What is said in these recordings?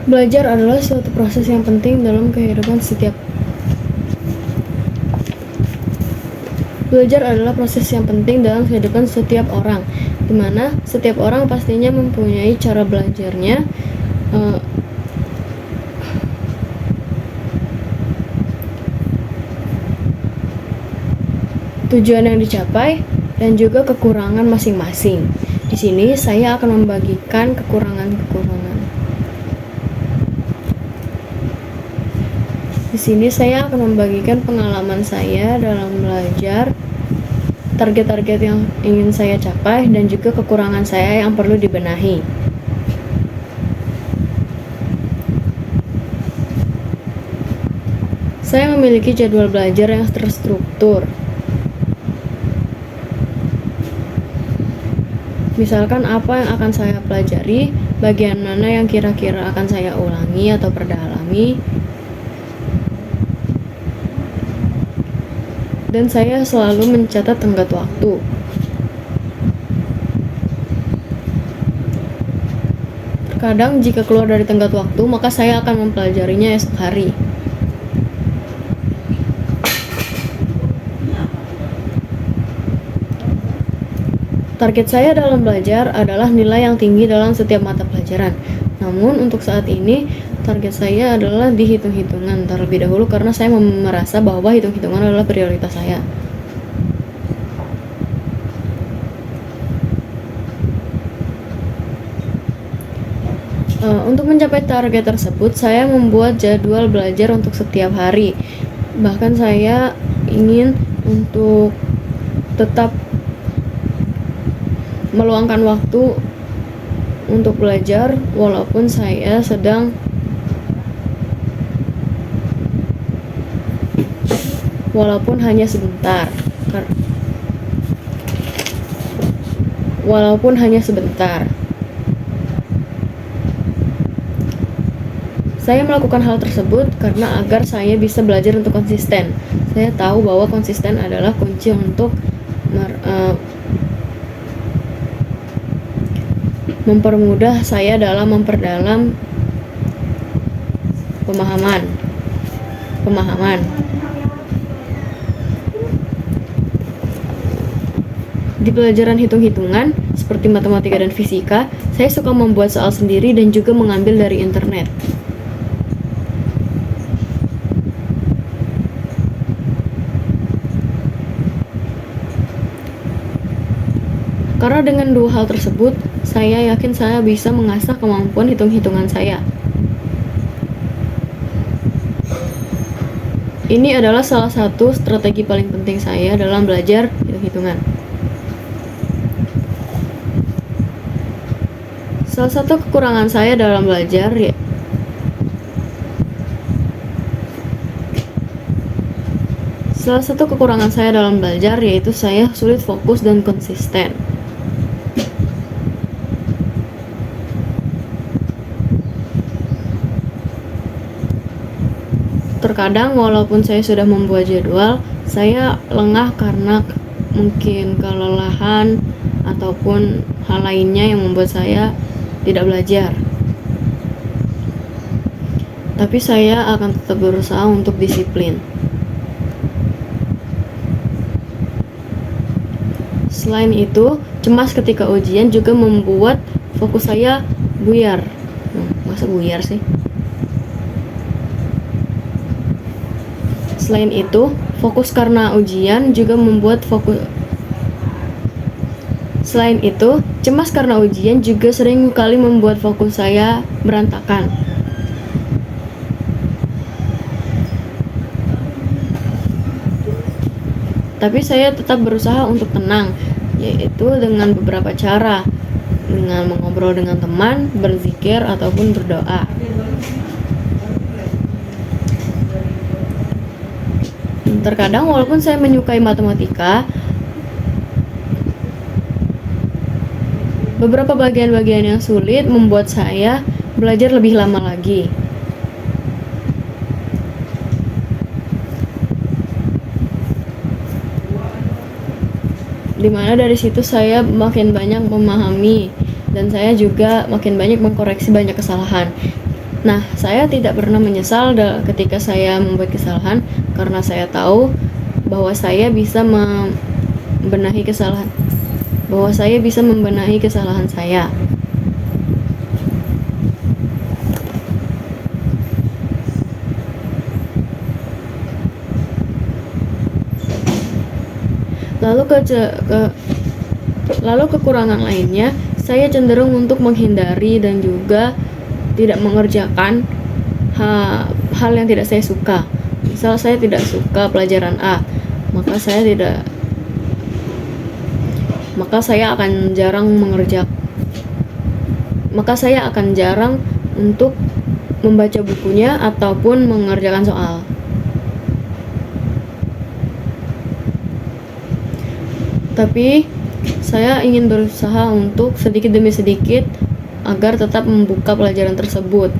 Belajar adalah suatu proses yang penting dalam kehidupan setiap orang, di mana setiap orang pastinya mempunyai cara belajarnya, tujuan yang dicapai, dan juga kekurangan masing-masing. Di sini saya akan membagikan kekurangan-kekurangan. Di sini saya akan membagikan pengalaman saya dalam belajar, target-target yang ingin saya capai, dan juga kekurangan saya yang perlu dibenahi. Saya memiliki jadwal belajar yang terstruktur. Misalkan apa yang akan saya pelajari, bagian mana yang kira-kira akan saya ulangi atau perdalami, dan saya selalu mencatat tenggat waktu. Terkadang jika keluar dari tenggat waktu, maka saya akan mempelajarinya esok hari. Target saya dalam belajar adalah nilai yang tinggi dalam setiap mata pelajaran. Namun untuk saat ini, target saya adalah di hitung-hitungan terlebih dahulu karena saya merasa bahwa hitung-hitungan adalah prioritas saya. Untuk mencapai target tersebut, saya membuat jadwal belajar untuk setiap hari. Bahkan saya ingin untuk tetap meluangkan waktu untuk belajar walaupun saya sedang hanya sebentar. Saya melakukan hal tersebut karena agar saya bisa belajar untuk konsisten. Saya tahu bahwa konsisten adalah kunci untuk mempermudah saya dalam memperdalam pemahaman. Di pelajaran hitung-hitungan seperti matematika dan fisika, saya suka membuat soal sendiri dan juga mengambil dari internet. Karena dengan dua hal tersebut, saya yakin saya bisa mengasah kemampuan hitung-hitungan saya. Ini adalah salah satu strategi paling penting saya dalam belajar hitung-hitungan. Salah satu kekurangan saya dalam belajar yaitu saya sulit fokus dan konsisten. Terkadang walaupun saya sudah membuat jadwal, saya lengah karena mungkin kelelahan ataupun hal lainnya yang membuat saya tidak belajar. Tapi saya akan tetap berusaha untuk disiplin. Selain itu, cemas ketika ujian juga membuat fokus saya buyar. Masa buyar sih? Selain itu, fokus karena ujian juga membuat cemas karena ujian juga sering kali membuat fokus saya berantakan. Tapi saya tetap berusaha untuk tenang, yaitu dengan beberapa cara, dengan mengobrol dengan teman, berzikir, ataupun berdoa. Terkadang walaupun saya menyukai matematika, beberapa bagian-bagian yang sulit membuat saya belajar lebih lama lagi. Dimana dari situ saya makin banyak memahami dan saya juga makin banyak mengkoreksi banyak kesalahan. Nah, saya tidak pernah menyesal ketika saya membuat kesalahan karena saya tahu bahwa saya bisa membenahi kesalahan saya. Lalu kekurangan lainnya, saya cenderung untuk menghindari dan juga tidak mengerjakan hal yang tidak saya suka. Misal saya tidak suka pelajaran A, maka saya akan jarang untuk membaca bukunya ataupun mengerjakan soal. Tapi saya ingin berusaha untuk sedikit demi sedikit agar tetap membuka pelajaran tersebut.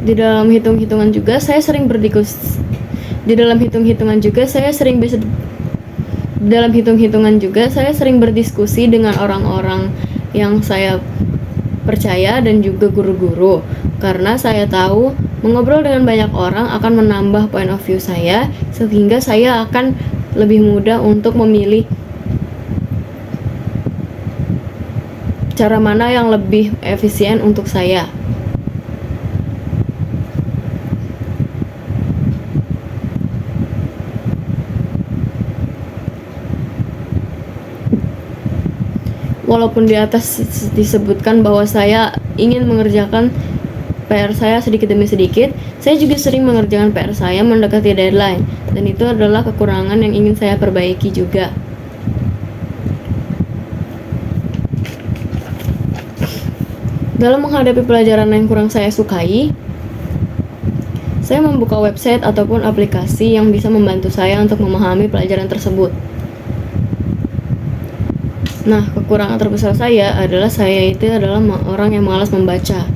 Di dalam hitung-hitungan juga saya sering berdiskusi dengan orang-orang yang saya percaya dan juga guru-guru, karena saya tahu mengobrol dengan banyak orang akan menambah point of view saya, sehingga saya akan lebih mudah untuk memilih cara mana yang lebih efisien untuk saya. Walaupun di atas disebutkan bahwa saya ingin mengerjakan PR saya sedikit demi sedikit, saya juga sering mengerjakan PR saya mendekati deadline, dan itu adalah kekurangan yang ingin saya perbaiki juga. Dalam menghadapi pelajaran yang kurang saya sukai, saya membuka website ataupun aplikasi yang bisa membantu saya untuk memahami pelajaran tersebut. Nah, kekurangan terbesar saya adalah orang yang malas membaca.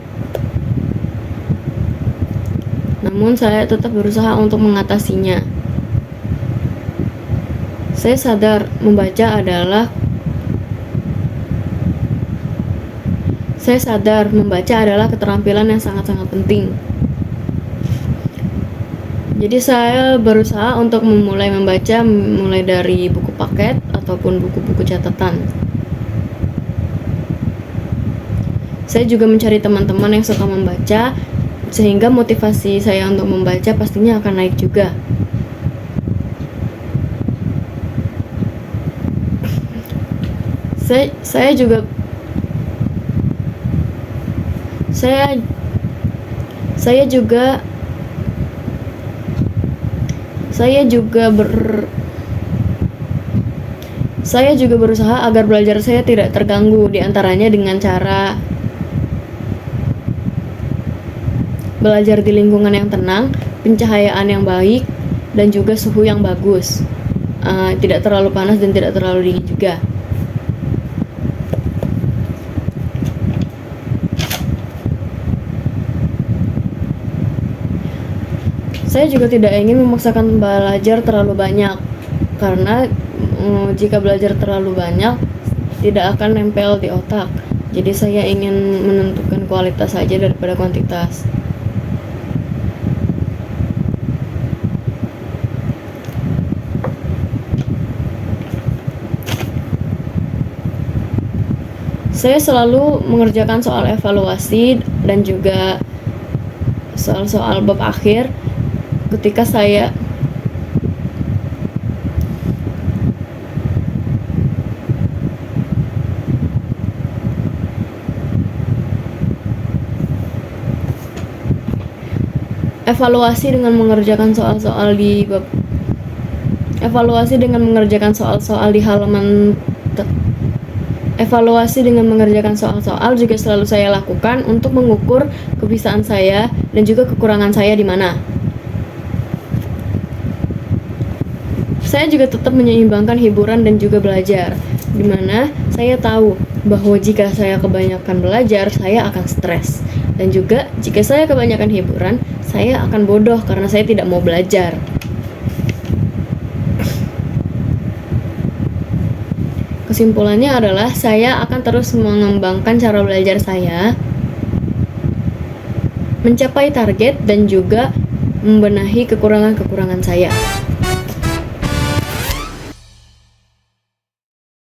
Namun saya tetap berusaha untuk mengatasinya. Saya sadar membaca adalah keterampilan yang sangat-sangat penting. Jadi saya berusaha untuk memulai membaca mulai dari buku paket ataupun buku-buku catatan. Saya juga mencari teman-teman yang suka membaca, sehingga motivasi saya untuk membaca pastinya akan naik juga. Saya juga berusaha agar belajar saya tidak terganggu, diantaranya dengan cara belajar di lingkungan yang tenang, pencahayaan yang baik, dan juga suhu yang bagus. Tidak terlalu panas dan tidak terlalu dingin juga. Saya juga tidak ingin memaksakan belajar terlalu banyak, karena jika belajar terlalu banyak tidak akan nempel di otak. Jadi saya ingin menentukan kualitas saja daripada kuantitas. Saya selalu mengerjakan soal evaluasi dan juga soal-soal bab akhir ketika saya evaluasi dengan mengerjakan soal-soal juga selalu saya lakukan untuk mengukur kebisaan saya dan juga kekurangan saya di mana. Saya juga tetap menyeimbangkan hiburan dan juga belajar, di mana saya tahu bahwa jika saya kebanyakan belajar, saya akan stres. Dan juga jika saya kebanyakan hiburan, saya akan bodoh karena saya tidak mau belajar. Kesimpulannya adalah saya akan terus mengembangkan cara belajar saya, mencapai target, dan juga membenahi kekurangan-kekurangan saya.